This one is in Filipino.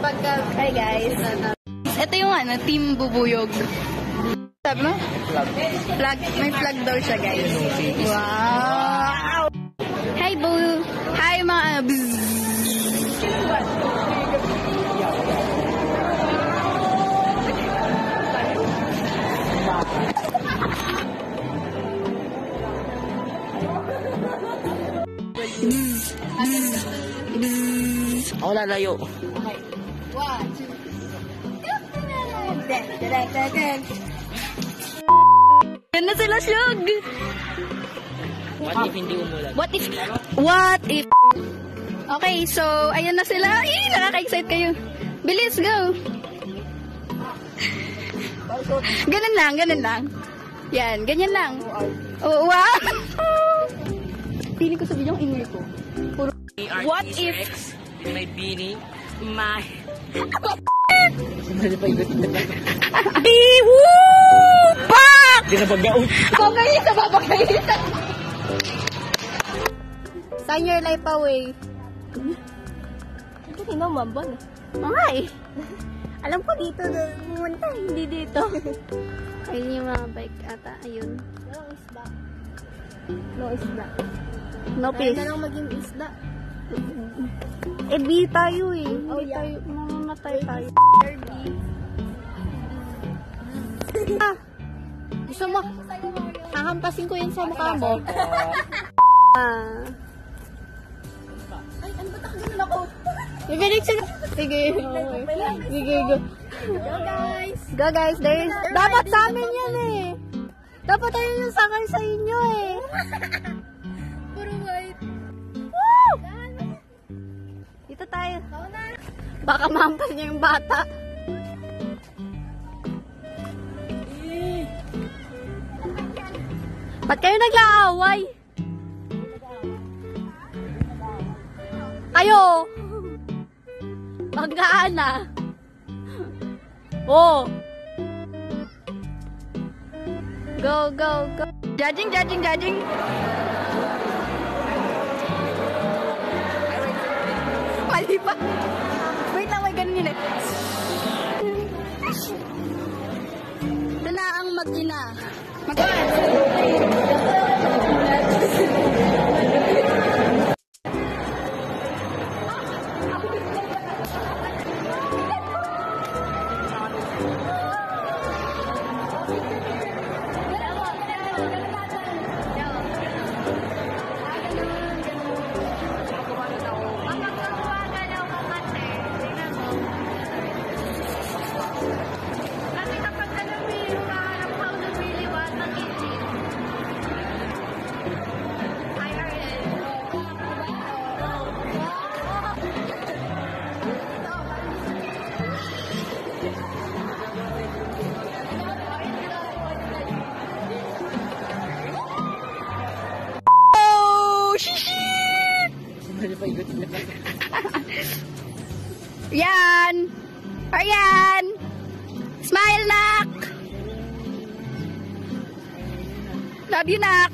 Hi guys. Ito yung team bubuyog. Sabi mo? Flag. May flag daw siya guys. Wow! Hi boo! Hi mga bzzz! Ako lalayo. Okay. 1, 2. Yan na sila, Shug! What if hindi umulan? What if? Okay, so, ayan na sila. Nakaka-excite kayo. Bilis, go! Ganun lang. Yan, ganyan lang. Oh, wow! Feeling ko sabi yung ingay ko. Puro, what if? May bini. My... Woo! Pak! Di na pag-gaot. Babagayitan. Sign your life away. Ito naman ba? Ay! Alam ko dito pumunta, hindi dito. Ayun yung mga bike ata, ayun. No isda. No fish. Kaya na lang maging isda. B tayo eh. Hindi tayo, mamamatay tayo. Gusto mo? Hahampasin ko yun sa mukha mo. Ay, ano ba takaganon ako? Sige. Sige, go. Go guys. Dapat sa amin yan eh. Dapat tayo yung sakay sa inyo eh. Puro white. Woo! Dito tayo. Baka mahampas niya yung bata. Ba't kayo naglaaway? Kayo! Banggaan na. Oh! Go. Judging. Mali pa. Wait lang, may ganun yun eh. Ito na ang mag-ina. Aryan! Smile, nak! Love you, nak!